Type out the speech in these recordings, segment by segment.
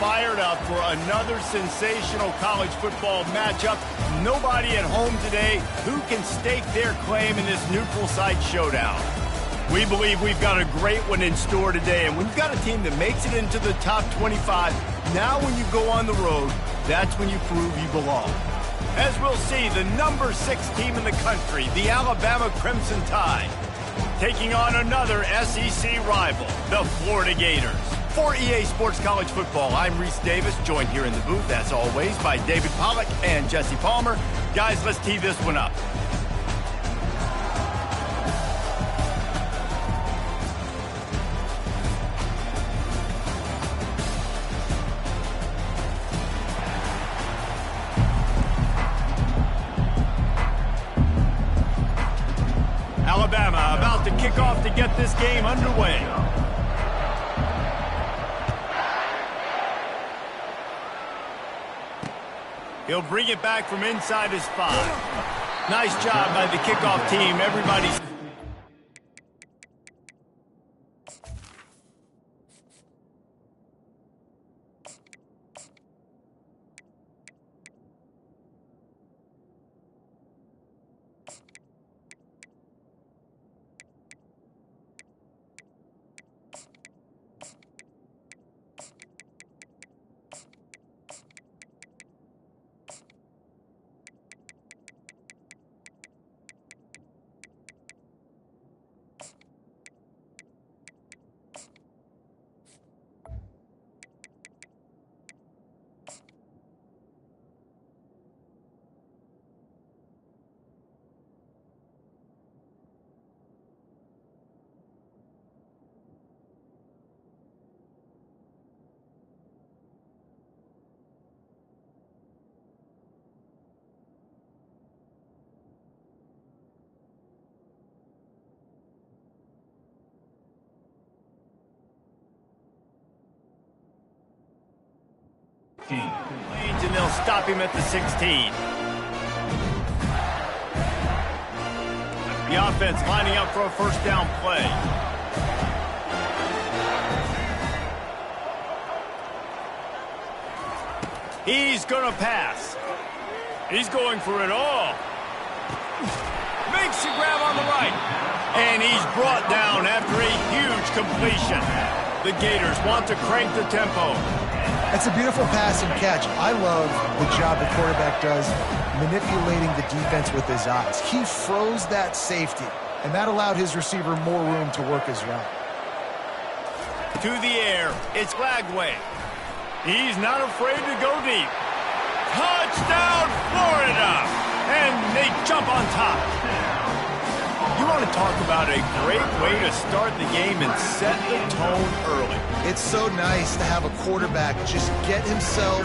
fired up for another sensational college football matchup. Nobody at home today who can stake their claim in this neutral site showdown. We believe we've got a great one in store today, and when you've got a team that makes it into the top 25, now when you go on the road, that's when you prove you belong. As we'll see, the number 6 team in the country, the Alabama Crimson Tide, taking on another SEC rival, the Florida Gators. For EA Sports College Football, I'm Reese Davis, joined here in the booth, as always, by David Pollack and Jesse Palmer. Guys, let's tee this one up. Alabama about to kick off to get this game underway. He'll bring it back from inside his 5. Nice job by the kickoff team. Everybody's... and they'll stop him at the 16. The offense lining up for a first down play. He's going to pass. He's going for it all. Makes the grab on the right. And he's brought down after a huge completion. The Gators want to crank the tempo. It's a beautiful pass and catch. I love the job the quarterback does manipulating the defense with his eyes. He froze that safety, and that allowed his receiver more room to work his route. To the air, it's Lagway. He's not afraid to go deep. Touchdown, Florida! And they jump on top. You want to talk about a great way to start the game and set the tone early. It's so nice to have a quarterback just get himself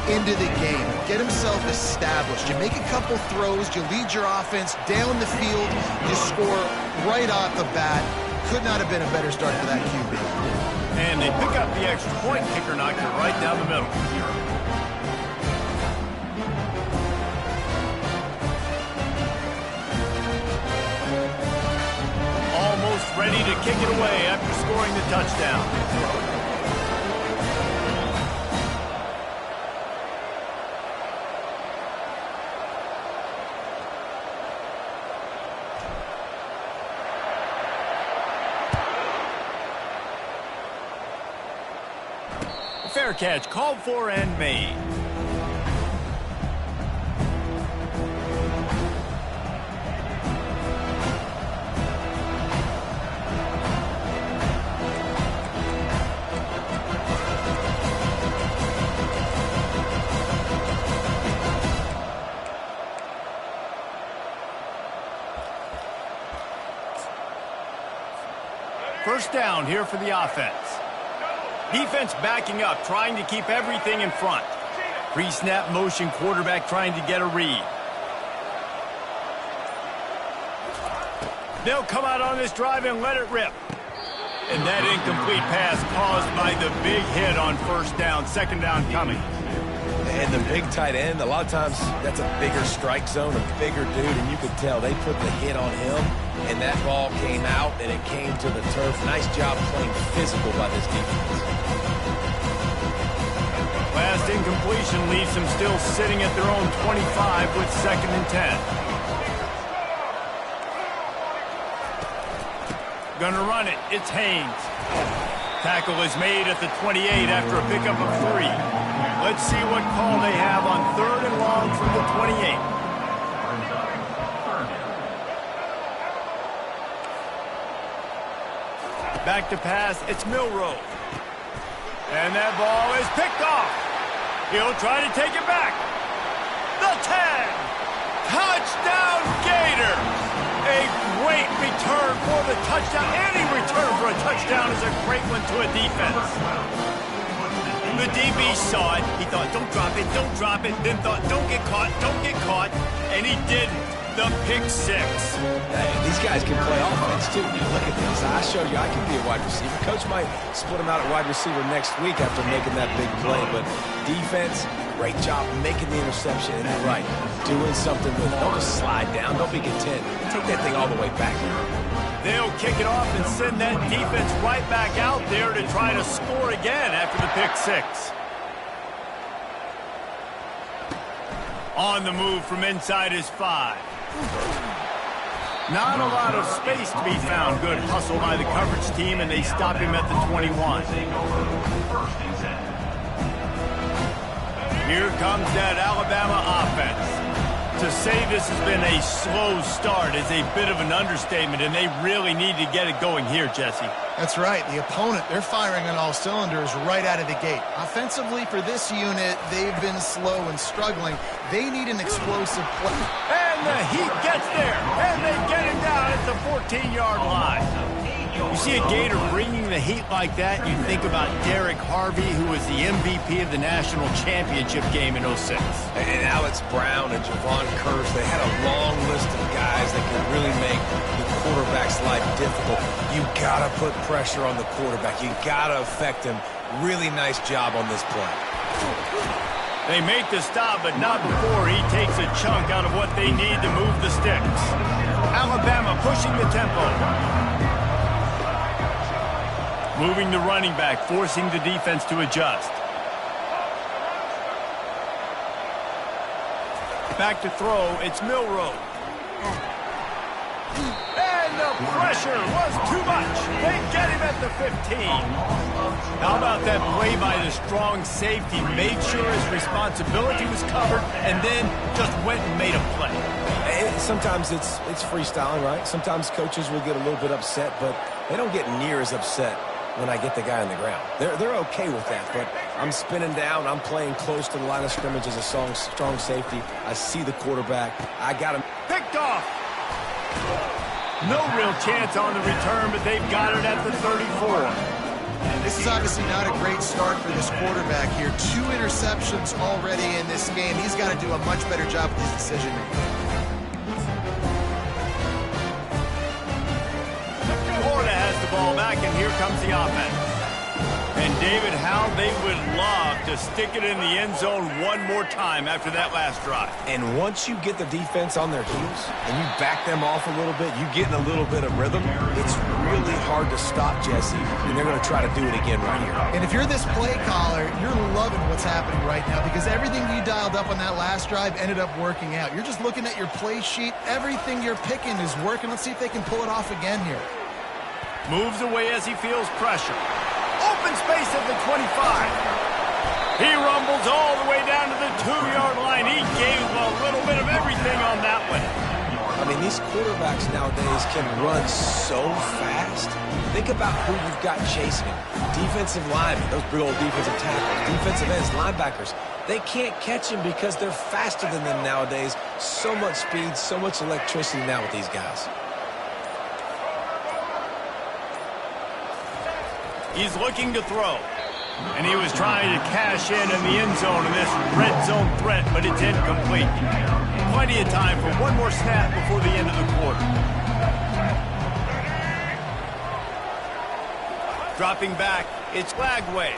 into the game, get himself established. You make a couple throws, you lead your offense down the field, you score right off the bat. Could not have been a better start for that QB. And they pick up the extra point. Kicker knocked it right down the middle. Almost ready to kick it away after scoring the touchdown. Fair catch, called for and made. First down here for the offense. Defense backing up, trying to keep everything in front. Pre-snap motion, quarterback trying to get a read. They'll come out on this drive and let it rip. And that incomplete pass caused by the big hit on first down, second down coming. And the big tight end, a lot of times that's a bigger strike zone, a bigger dude, and you could tell they put the hit on him, and that ball came out, and it came to the turf. Nice job playing physical by this defense. incompletion leaves them still sitting at their own 25 with 2nd and 10. Gonna run it. It's Haynes. Tackle is made at the 28 after a pickup of 3. Let's see what call they have on 3rd and long from the 28. Back to pass. It's Milroe. And that ball is picked off. He'll try to take it back. The 10. Touchdown Gators. A great return for the touchdown. Any return for a touchdown is a great one to a defense. The DB saw it. He thought, don't drop it, don't drop it. Then thought, don't get caught, don't get caught. And he didn't. The pick 6. Hey, these guys can play offense, too. Look at this. I showed you I can be a wide receiver. Coach might split him out at wide receiver next week after making that big play. But defense, great job making the interception. And you're right, doing something with it. Don't just slide down. Don't be content. Take that thing all the way back. They'll kick it off and send that defense right back out there to try to score again after the pick 6. On the move from inside his 5. Not a lot of space to be found. Good hustle by the coverage team, and they stop him at the 21. Here comes that Alabama offense. To say this has been a slow start is a bit of an understatement, and they really need to get it going here, Jesse. That's right. The opponent, they're firing on all cylinders right out of the gate. Offensively, for this unit, they've been slow and struggling. They need an explosive play. And the Heat gets there, and they get him down at the 14-yard line. You see a Gator bringing the heat like that, you think about Derek Harvey, who was the MVP of the national championship game in 06. And Alex Brown and Javon Curse, they had a long list of guys that could really make the quarterback's life difficult. You gotta put pressure on the quarterback. You gotta affect him. Really nice job on this play. They make the stop, but not before he takes a chunk out of what they need to move the sticks. Alabama pushing the tempo. Moving the running back, forcing the defense to adjust. Back to throw, it's Milroe. And the pressure was too much. They get him at the 15. How about that play by the strong safety? Made sure his responsibility was covered and then just went and made a play. Sometimes it's freestyling, right? Sometimes coaches will get a little bit upset, but they don't get near as upset when I get the guy on the ground. They're okay with that, but I'm spinning down. I'm playing close to the line of scrimmage as a strong safety. I see the quarterback. I got him. Picked off. No real chance on the return, but they've got it at the 34. This is obviously not a great start for this quarterback here. 2 interceptions already in this game. He's got to do a much better job with his decision-making. Florida has the ball back, and here comes the offense. And David, how they would love to stick it in the end zone one more time after that last drive. And once you get the defense on their heels and you back them off a little bit, you get in a little bit of rhythm, it's really hard to stop, Jesse, and they're going to try to do it again right here. And if you're this play caller, you're loving what's happening right now because everything you dialed up on that last drive ended up working out. You're just looking at your play sheet. Everything you're picking is working. Let's see if they can pull it off again here. Moves away as he feels pressure. Open space at the 25. He rumbles all the way down to the 2-yard line. He gave a little bit of everything on that one. I mean, these quarterbacks nowadays can run so fast. Think about who you've got chasing him. Defensive linemen, those big old defensive tackles, defensive ends, linebackers. They can't catch him because they're faster than them nowadays. So much speed, so much electricity now with these guys. He's looking to throw. And he was trying to cash in the end zone in this red zone threat, but it's incomplete. Plenty of time for one more snap before the end of the quarter. Dropping back, it's Lagway.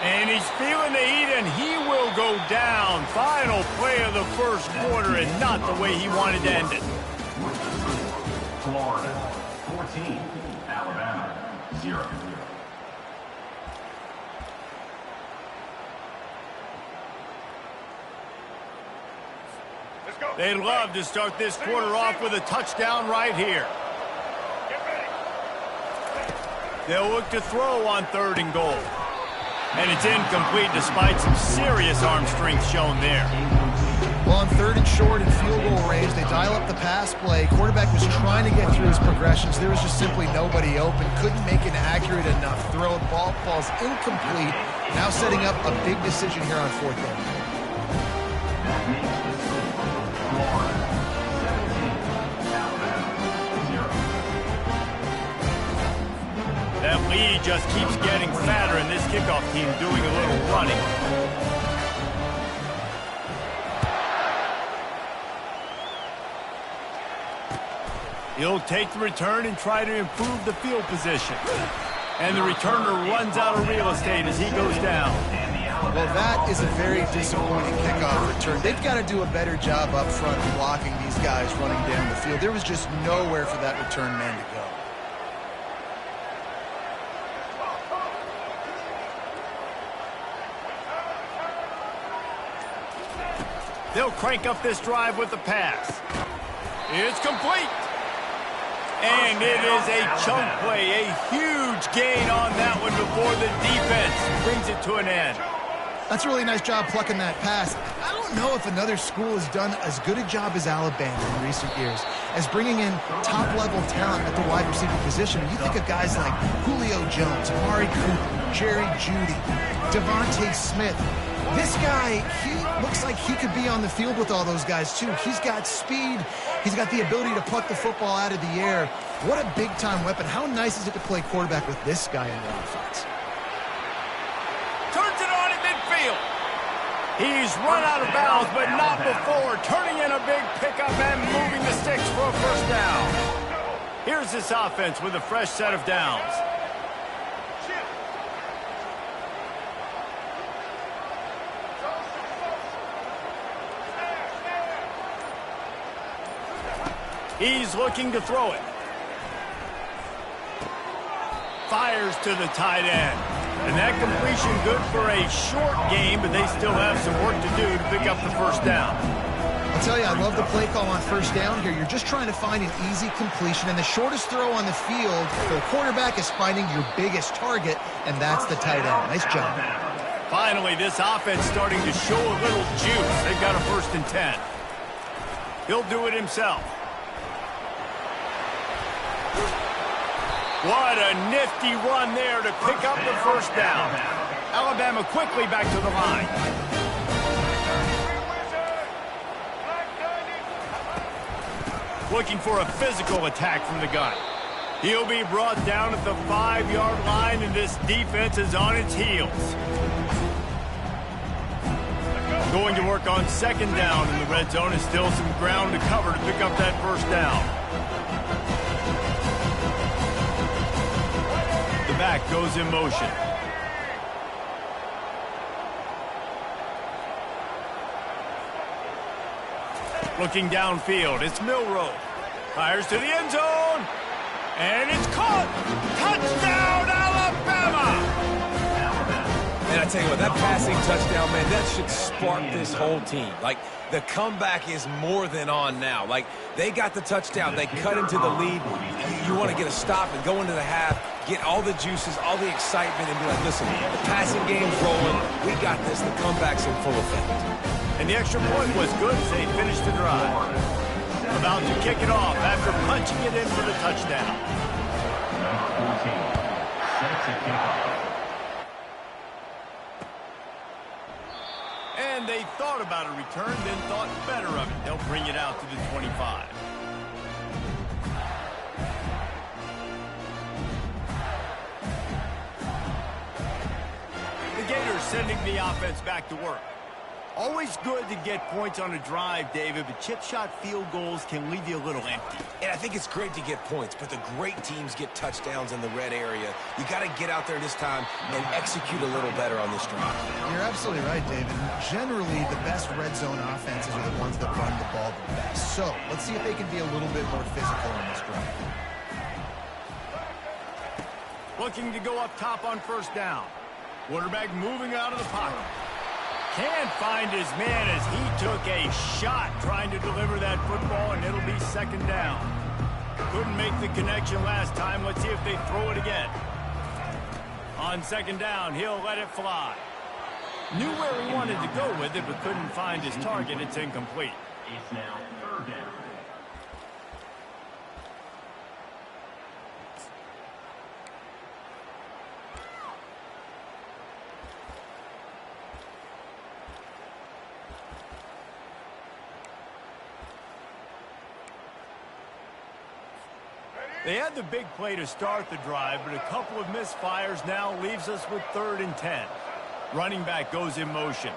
And he's feeling the heat, and he will go down. Final play of the first quarter, and not the way he wanted to end it. Florida, 14, Alabama, 0. They'd love to start this quarter off with a touchdown right here. They'll look to throw on 3rd and goal. And it's incomplete despite some serious arm strength shown there. Well, on 3rd and short and field goal range, they dial up the pass play. Quarterback was trying to get through his progressions. There was just simply nobody open. Couldn't make an accurate enough throw. Ball falls incomplete. Now setting up a big decision here on 4th down. That lead just keeps getting fatter, and this kickoff team doing a little running. He'll take the return and try to improve the field position. And the returner runs out of real estate as he goes down. Well, that is a very disappointing kickoff return. They've got to do a better job up front blocking these guys running down the field. There was just nowhere for that return man to go. They'll crank up this drive with the pass. It's complete. And it is a chunk play, a huge gain on that one before the defense brings it to an end. That's a really nice job plucking that pass. I don't know if another school has done as good a job as Alabama in recent years as bringing in top-level talent at the wide receiver position. You think of guys like Julio Jones, Amari Cooper, Jerry Jeudy, Devontae Smith. This guy, he looks like he could be on the field with all those guys, too. He's got speed. He's got the ability to pluck the football out of the air. What a big-time weapon. How nice is it to play quarterback with this guy in the offense? Turns it on in midfield. He's run out of bounds, but not before. Turning in a big pickup and moving the sticks for a 1st down. Here's this offense with a fresh set of downs. He's looking to throw it. Fires to the tight end. And that completion good for a short game, but they still have some work to do to pick up the 1st down. I'll tell you, I love the play call on 1st down here. You're just trying to find an easy completion, and the shortest throw on the field for the quarterback is finding your biggest target, and that's the tight end. Nice job. Finally, this offense starting to show a little juice. They've got a 1st and 10. He'll do it himself. What a nifty run there to pick up the 1st down. Alabama quickly back to the line. Looking for a physical attack from the gun. He'll be brought down at the 5-yard line, and this defense is on its heels. Going to work on 2nd down in the red zone, and still some ground to cover to pick up that 1st down. Back goes in motion. Looking downfield, it's Milroe. Fires to the end zone. And it's caught. Touchdown, Alabama! And I tell you what, that passing touchdown, man, that should spark this whole team. Like, the comeback is more than on now. Like, they got the touchdown. They cut into the lead. You want to get a stop and go into the half, get all the juices, all the excitement, and be like, listen, the passing game's rolling. We got this. The comeback's in full effect. And the extra point was good as they finished the drive. About to kick it off after punching it in for the touchdown. And they thought about a return, then thought better of it. They'll bring it out to the 25. The Gators sending the offense back to work. Always good to get points on a drive, David, but chip shot field goals can leave you a little empty. And I think it's great to get points, but the great teams get touchdowns in the red area. You got to get out there this time and execute a little better on this drive. You're absolutely right, David. Generally, the best red zone offenses are the ones that run the ball the best. So let's see if they can be a little bit more physical on this drive. Looking to go up top on 1st down. Quarterback moving out of the pocket. Can't find his man as he took a shot trying to deliver that football, and it'll be second down. Couldn't make the connection last time. Let's see if they throw it again. On second down, he'll let it fly. Knew where he wanted to go with it, but couldn't find his target. It's incomplete. It's now third down. They had the big play to start the drive, but a couple of misfires now leaves us with 3rd and 10. Running back goes in motion.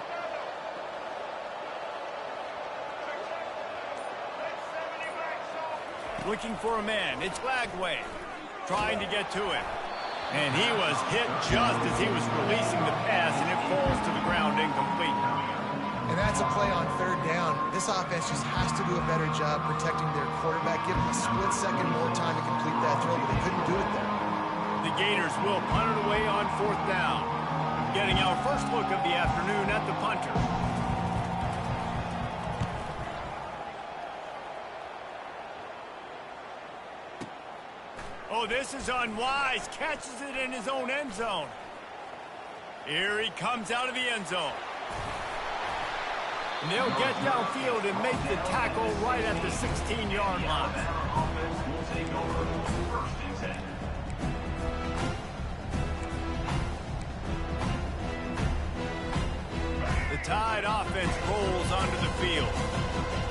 Looking for a man. It's Lagway trying to get to it. And he was hit just as he was releasing the pass, and it falls to the ground incomplete. And that's a play on 3rd down. This offense just has to do a better job protecting their quarterback. Give him a split second more time to complete that throw, but they couldn't do it there. The Gators will punt it away on 4th down. Getting our first look of the afternoon at the punter. Oh, this is unwise. Catches it in his own end zone. Here he comes out of the end zone. And they'll get downfield and make the tackle right at the 16-yard line. Offense will take over 1st and 10. The Tide offense rolls onto the field.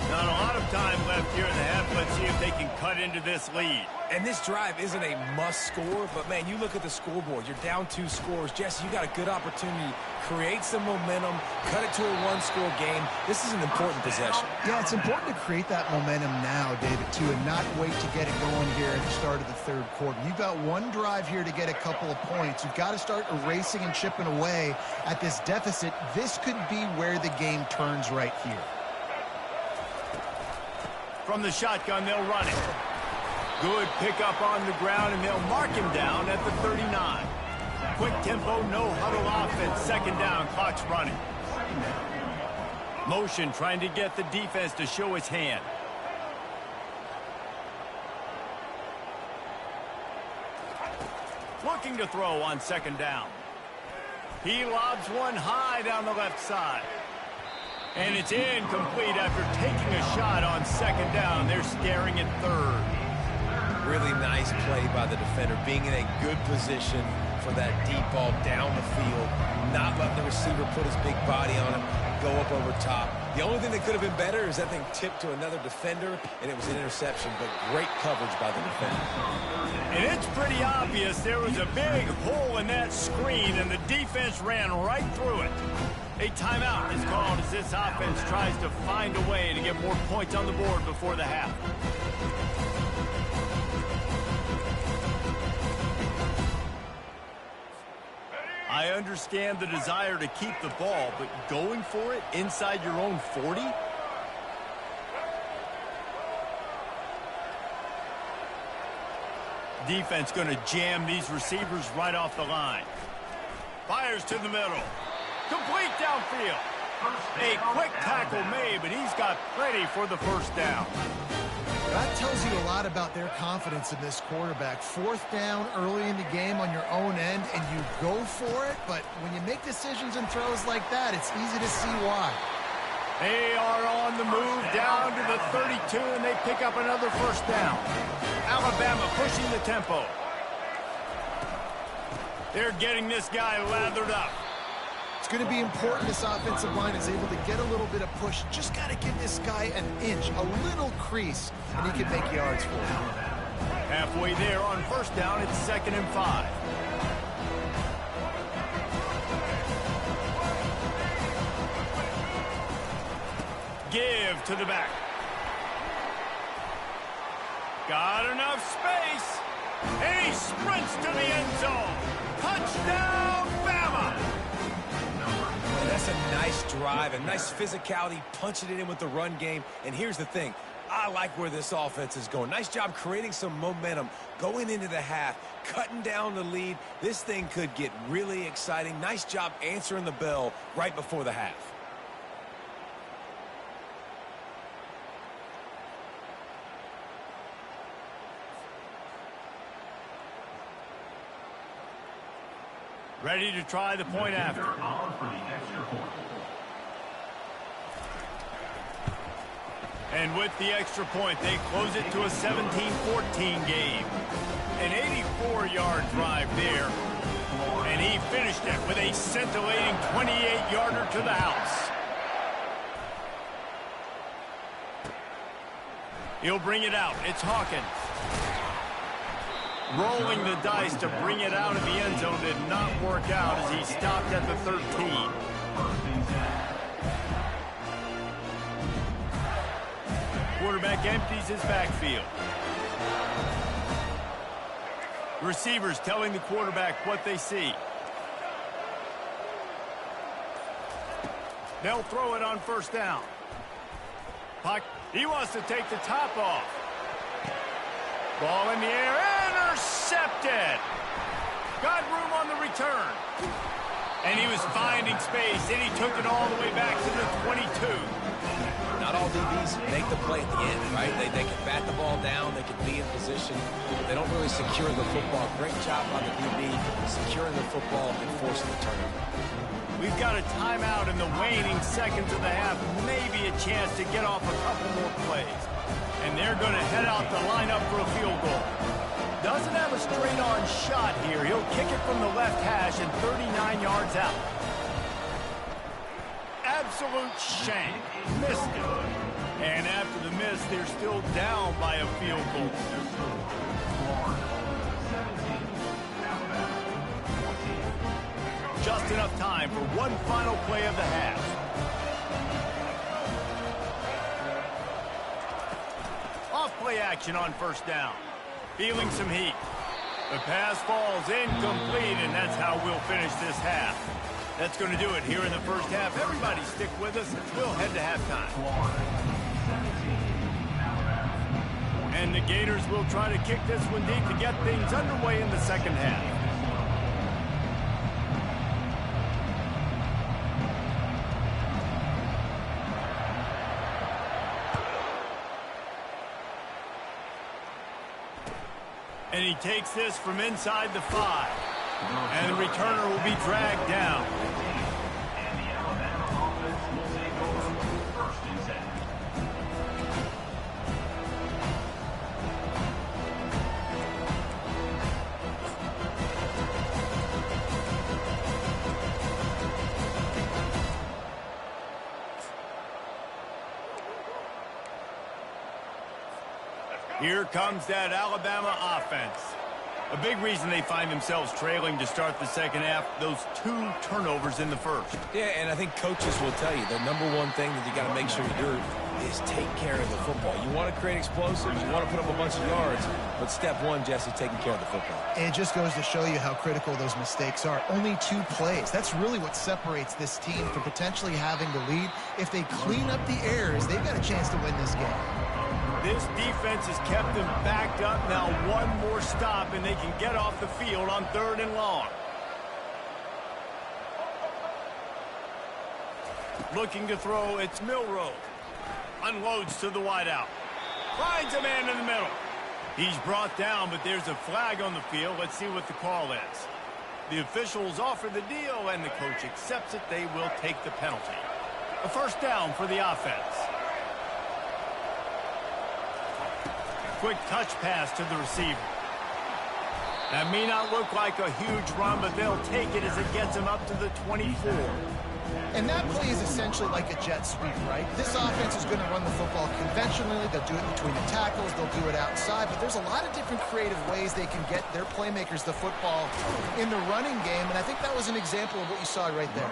Not a lot of time left here in the half. Let's see if they can cut into this lead. And this drive isn't a must score, but man, you look at the scoreboard, you're down 2 scores. Jesse, you got a good opportunity. Create some momentum, cut it to a 1-score game. This is an important possession. Yeah, it's important to create that momentum now, David, too, and not wait to get it going here at the start of the 3rd quarter. You've got one drive here to get a couple of points. You've got to start erasing and chipping away at this deficit. This could be where the game turns right here. From the shotgun, they'll run it. Good pickup on the ground, and they'll mark him down at the 39. Quick tempo, no huddle offense. 2nd down, clock's running. Motion trying to get the defense to show his hand. Looking to throw on 2nd down. He lobs one high down the left side. And it's incomplete after taking a shot on 2nd down. They're staring at 3rd. Really nice play by the defender, being in a good position for that deep ball down the field, not letting the receiver put his big body on him, go up over top. The only thing that could have been better is that thing tipped to another defender, and it was an interception, but great coverage by the defender. And it's pretty obvious there was a big hole in that screen, and the defense ran right through it. A timeout is called as this offense tries to find a way to get more points on the board before the half. I understand the desire to keep the ball, but going for it inside your own 40? Defense going to jam these receivers right off the line. Fires to the middle. Complete downfield. A quick tackle made, but he's got plenty for the 1st down. That tells you a lot about their confidence in this quarterback. 4th down early in the game on your own end, and you go for it, but when you make decisions and throws like that, it's easy to see why. They are on the move down to the 32, and they pick up another 1st down. Alabama pushing the tempo. They're getting this guy lathered up. It's going to be important this offensive line is able to get a little bit of push. Just got to give this guy an inch, a little crease, and he can make yards for you. Halfway there on 1st down, it's 2nd and 5. Give to the back. Got enough space. And he sprints to the end zone. Touchdown, Bama! That's a nice drive, a nice physicality, punching it in with the run game. And here's the thing. I like where this offense is going. Nice job creating some momentum, going into the half, cutting down the lead. This thing could get really exciting. Nice job answering the bell right before the half. Ready to try the point after. On for the extra point. And with the extra point, they close it to a 17-14 game. An 84-yard drive there. And he finished it with a scintillating 28-yarder to the house. He'll bring it out. It's Hawkins. Rolling the dice to bring it out of the end zone did not work out as he stopped at the 13. Quarterback empties his backfield. Receivers telling the quarterback what they see. They'll throw it on first down. Puck, he wants to take the top off. Ball in the air, intercepted. Got room on the return. And he was finding space, and he took it all the way back to the 22. Not all DBs make the play at the end, right? They can bat the ball down, they can be in position. They don't really secure the football. Great job by the DB securing the football and forcing the turnover. We've got a timeout in the waning seconds of the half. Maybe a chance to get off a couple more plays. And they're going to head out to line up for a field goal. Doesn't have a straight-on shot here. He'll kick it from the left hash and 39 yards out. Absolute shank. Missed it. And after the miss, they're still down by a field goal. Just enough time for one final play of the half. Off play action on first down. Feeling some heat. The pass falls incomplete, and that's how we'll finish this half. That's going to do it here in the first half. Everybody stick with us. We'll head to halftime. And the Gators will try to kick this one deep to get things underway in the second half. And he takes this from inside the 5. And the returner will be dragged down. And the Alabama offense will take over first and 10. Here comes that Alabama offense. A big reason they find themselves trailing to start the second half, those 2 turnovers in the first. Yeah, and I think coaches will tell you the number one thing that you got to make sure you do is take care of the football. You want to create explosives, you want to put up a bunch of yards, but step one, Jesse, taking care of the football. It just goes to show you how critical those mistakes are. Only 2 plays. That's really what separates this team from potentially having the lead. If they clean up the errors, they've got a chance to win this game. This defense has kept them backed up. Now one more stop, and they can get off the field on 3rd and long. Looking to throw, it's Milroe. Unloads to the wideout. Finds a man in the middle. He's brought down, but there's a flag on the field. Let's see what the call is. The officials offer the deal, and the coach accepts it. They will take the penalty. A first down for the offense. Quick touch pass to the receiver. That may not look like a huge run, but they'll take it as it gets them up to the 24. And that play is essentially like a jet sweep, right? This offense is going to run the football conventionally. They'll do it between the tackles. They'll do it outside. But there's a lot of different creative ways they can get their playmakers the football in the running game. And I think that was an example of what you saw right there.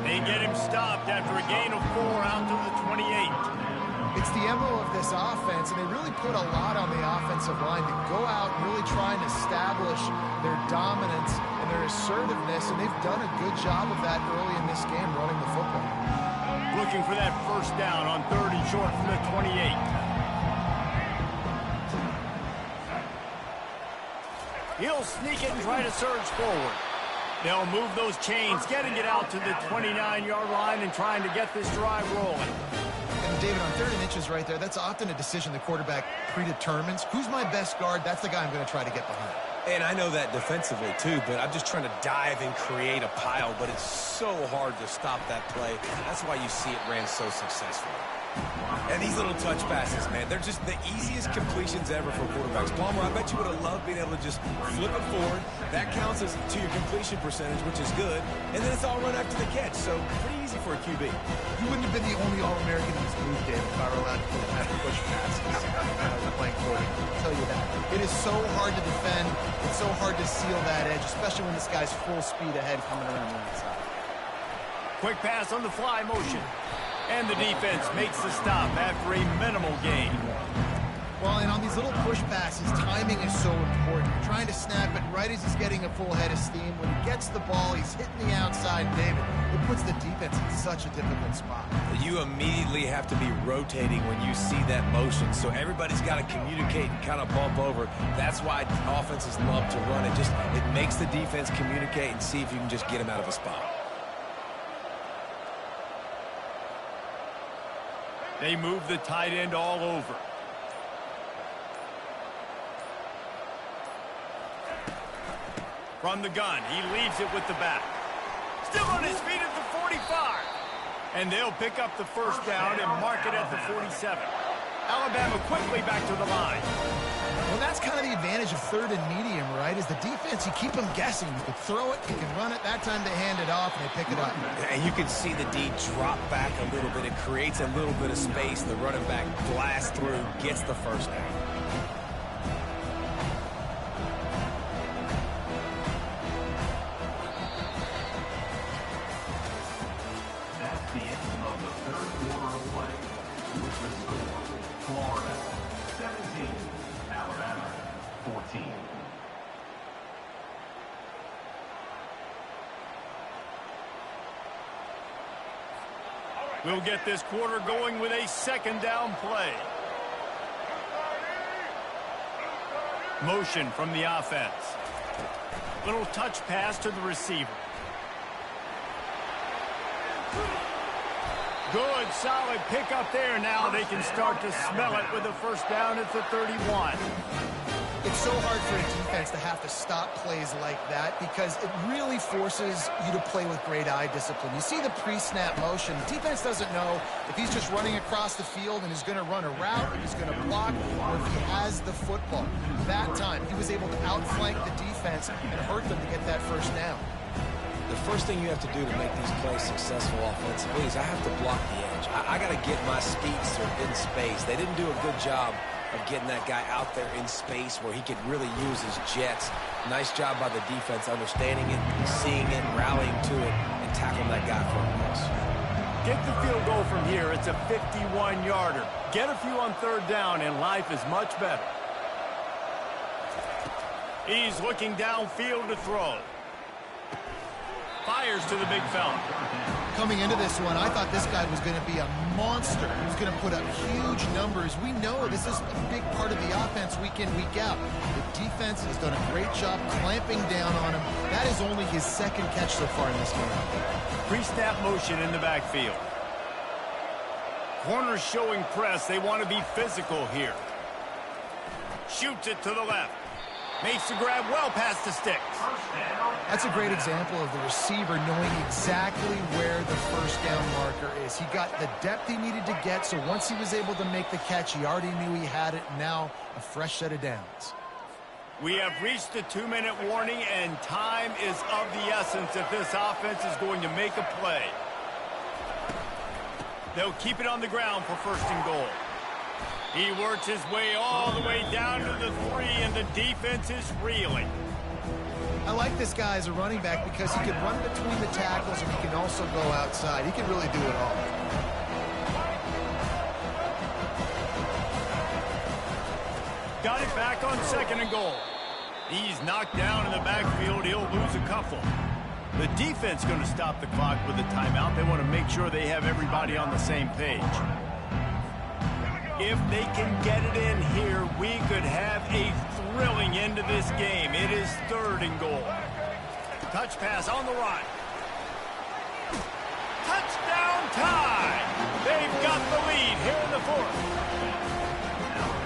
They get him stopped after a gain of 4 out to the 28. It's the MO of this offense, and they really put a lot on the offensive line to go out and really try and establish their dominance and their assertiveness, and they've done a good job of that early in this game running the football. Looking for that first down on 3rd and short from the 28. He'll sneak it and try to surge forward. They'll move those chains, getting it out to the 29-yard line and trying to get this drive rolling. And David, on 3rd and inches right there, that's often a decision the quarterback predetermines. Who's my best guard? That's the guy I'm going to try to get behind. And I know that defensively, too, but I'm just trying to dive and create a pile, but it's so hard to stop that play. That's why you see it ran so successfully. And these little touch passes, man, they're just the easiest completions ever for quarterbacks. Palmer, I bet you would have loved being able to just flip it forward. That counts as to your completion percentage, which is good. And then it's all run after the catch, so pretty easy for a QB. You wouldn't have been the only All-American in this move, Dave, if I were allowed to have push passes when I was playing quarterback. I'll tell you that. It is so hard to defend. It's so hard to seal that edge, especially when this guy's full speed ahead coming around the outside. Quick pass on the fly motion. And the defense makes the stop after a minimal gain. Well, and on these little push passes, timing is so important. You're trying to snap it right as he's getting a full head of steam. When he gets the ball, he's hitting the outside, David. It puts the defense in such a difficult spot. You immediately have to be rotating when you see that motion, so everybody's got to communicate and kind of bump over. That's why offenses love to run it. It makes the defense communicate and see if you can just get him out of a spot. They move the tight end all over. From the gun, he leaves it with the back. Still on his feet at the 45. And they'll pick up the first down and mark it at the 47. Alabama quickly back to the line. Well, that's kind of the advantage of third and medium, right? Is the defense, you keep them guessing. You can throw it, you can run it. That time they hand it off and they pick it up. And you can see the D drop back a little bit. It creates a little bit of space. The running back blasts through, gets the first down. That's the end of the third quarter of play. With the score, Florida 17, Alabama 14. We'll get this quarter going with a second down play. Motion from the offense. Little touch pass to the receiver. Good, solid pickup there. Now they can start to smell it with a first down at the 31. It's so hard for a defense to have to stop plays like that because it really forces you to play with great eye discipline. You see the pre-snap motion. The defense doesn't know if he's just running across the field and he's going to run a route, or he's going to block, or if he has the football. That time, he was able to outflank the defense and hurt them to get that first down. The first thing you have to do to make these plays successful offensively is I have to block the edge. I got to get my speedster in space. They didn't do a good job of getting that guy out there in space where he could really use his jets. Nice job by the defense understanding it, seeing it, rallying to it, and tackling that guy for a loss. Get the field goal from here. It's a 51-yarder. Get a few on third down, and life is much better. He's looking downfield to throw. Fires to the big fella. Coming into this one, I thought this guy was going to be a monster. He was going to put up huge numbers. We know this is a big part of the offense week in, week out. The defense has done a great job clamping down on him. That is only his second catch so far in this game. Pre-snap motion in the backfield. Corners showing press. They want to be physical here. Shoots it to the left. Makes the grab well past the sticks. That's a great example of the receiver knowing exactly where the first down marker is. He got the depth he needed to get, so once he was able to make the catch, he already knew he had it. Now, a fresh set of downs. We have reached the 2-minute warning, and time is of the essence if this offense is going to make a play. They'll keep it on the ground for first and goal. He works his way all the way down to the 3, and the defense is reeling. I like this guy as a running back because he can run between the tackles and he can also go outside. He can really do it all. Got it back on second and goal. He's knocked down in the backfield. He'll lose a couple. The defense going to stop the clock with a timeout. They want to make sure they have everybody on the same page. If they can get it in here, we could have a thrilling end to this game. It is third and goal. Touch pass on the run. Touchdown tie! They've got the lead here in the fourth.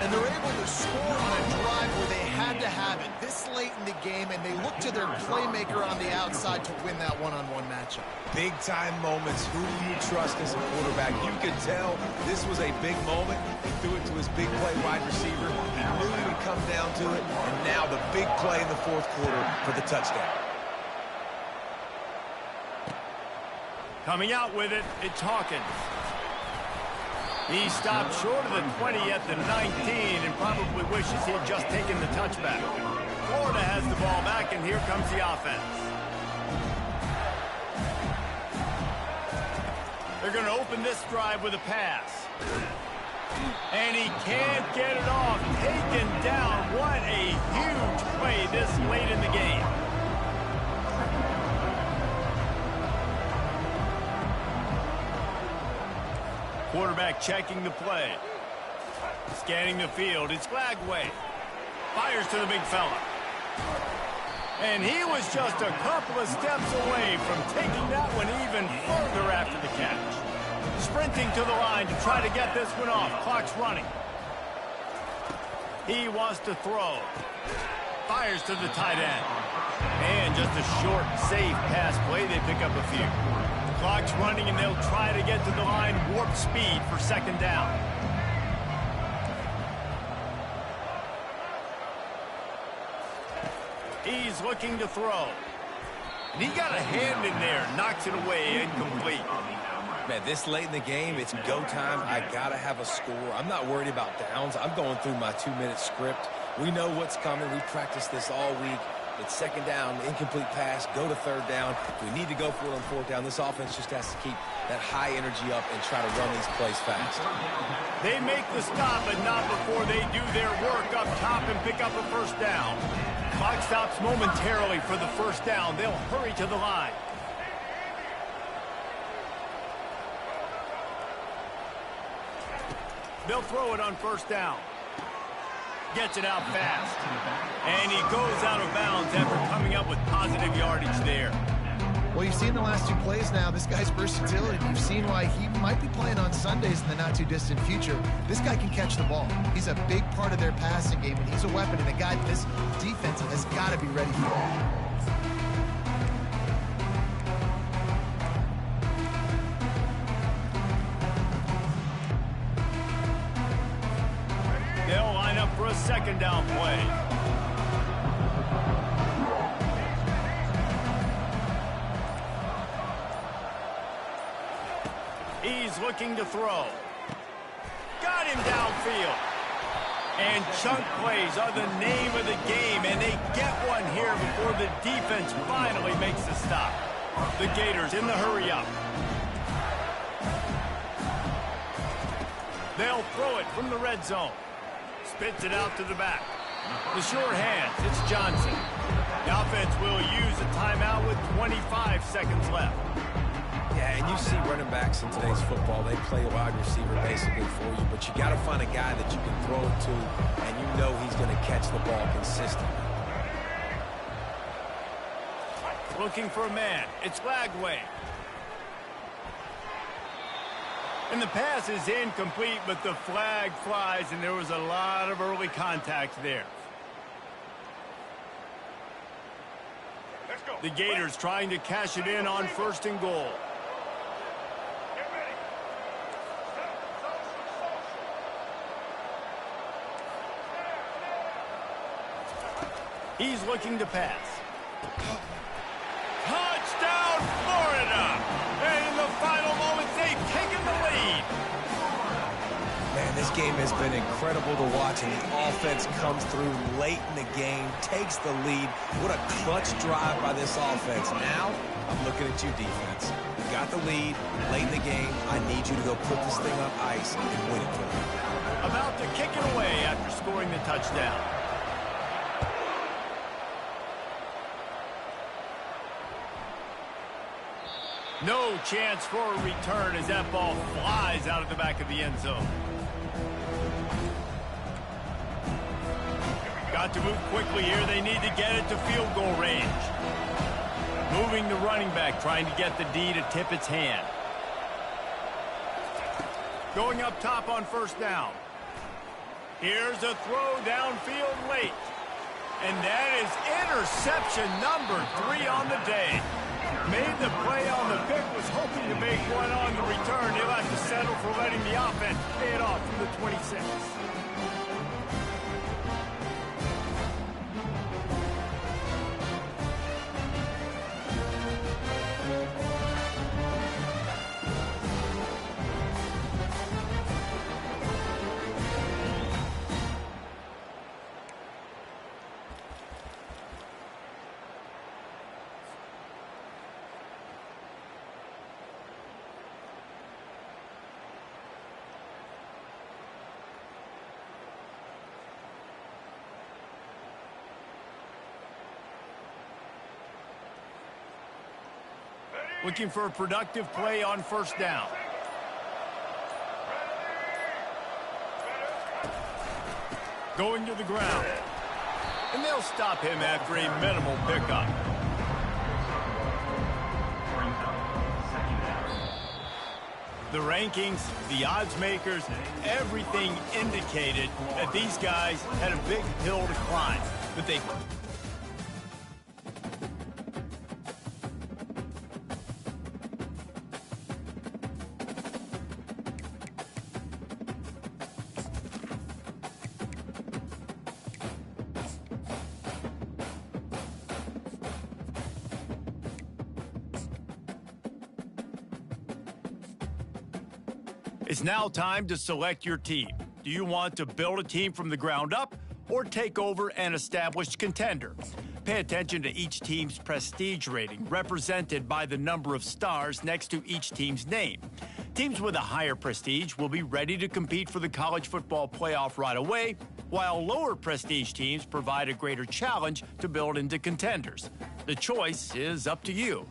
And they're able to score on a drive where they had to have it this late in the game, and they look to their playmaker on the outside to win that one-on-one matchup. Big-time moments. Who do you trust as a quarterback? You could tell this was a big moment. He threw it to his big play wide receiver. He knew he would come down to it, and now the big play in the fourth quarter for the touchdown. Coming out with it, it's Hawkins. He stopped short of the 20 at the 19 and probably wishes he had just taken the touchback. Florida has the ball back, and here comes the offense. They're going to open this drive with a pass. And he can't get it off. Taken down. What a huge play this late in the game. Quarterback checking the play. Scanning the field. It's Glagway. Fires to the big fella. And he was just a couple of steps away from taking that one even further after the catch. Sprinting to the line to try to get this one off. Clock's running. He wants to throw. Fires to the tight end. And just a short, safe pass play. They pick up a few. Clock's running, and they'll try to get to the line warp speed for second down. He's looking to throw. And he got a hand in there, knocks it away, incomplete. Man, this late in the game, it's go time. I got to have a score. I'm not worried about downs. I'm going through my 2-minute script. We know what's coming. We practiced this all week. It's second down, incomplete pass, go to third down. If we need to go for it on fourth down, this offense just has to keep that high energy up and try to run these plays fast. They make the stop, but not before they do their work up top and pick up a first down. Clock stops momentarily for the first down. They'll hurry to the line. They'll throw it on first down. Gets it out fast. And he goes out of bounds after coming up with positive yardage there. Well, you've seen the last two plays now. This guy's versatility. You've seen why he might be playing on Sundays in the not-too-distant future. This guy can catch the ball. He's a big part of their passing game, and he's a weapon, and a guy this defense has got to be ready for. They'll line up for a second down play. He's looking to throw. Got him downfield. And chunk plays are the name of the game, and they get one here before the defense finally makes the stop. The Gators in the hurry up. They'll throw it from the red zone. Spits it out to the back. The short hands, it's Johnson. The offense will use a timeout with 25 seconds left. Yeah, and you see running backs in today's football, they play a wide receiver basically for you, but you got to find a guy that you can throw it to, and you know he's going to catch the ball consistently. Looking for a man, it's Glagway. And the pass is incomplete, but the flag flies, and there was a lot of early contact there. Let's go. The Gators trying to cash it in on first and goal. Get ready. He's looking to pass. Touchdown, Florida! And in the final moments, they've taken the lead. Man, this game has been incredible to watch, and the offense comes through late in the game, takes the lead. What a clutch drive by this offense. Now, I'm looking at you, defense. You got the lead late in the game. I need you to go put this thing on ice and win it for me. About to kick it away after scoring the touchdown. No chance for a return as that ball flies out of the back of the end zone. Got to move quickly here. They need to get it to field goal range. Moving the running back, trying to get the D to tip its hand. Going up top on first down. Here's a throw downfield late. And that is interception number 3 on the day. Made the play on the pick, was hoping to make one on the return. He'll have to settle for letting the offense pay it off from the 26. Looking for a productive play on first down. Going to the ground. And they'll stop him after a minimal pickup. The rankings, the odds makers, everything indicated that these guys had a big hill to climb. But they... It's now time to select your team. Do you want to build a team from the ground up or take over an established contender? Pay attention to each team's prestige rating, represented by the number of stars next to each team's name. Teams with a higher prestige will be ready to compete for the college football playoff right away, while lower prestige teams provide a greater challenge to build into contenders. The choice is up to you.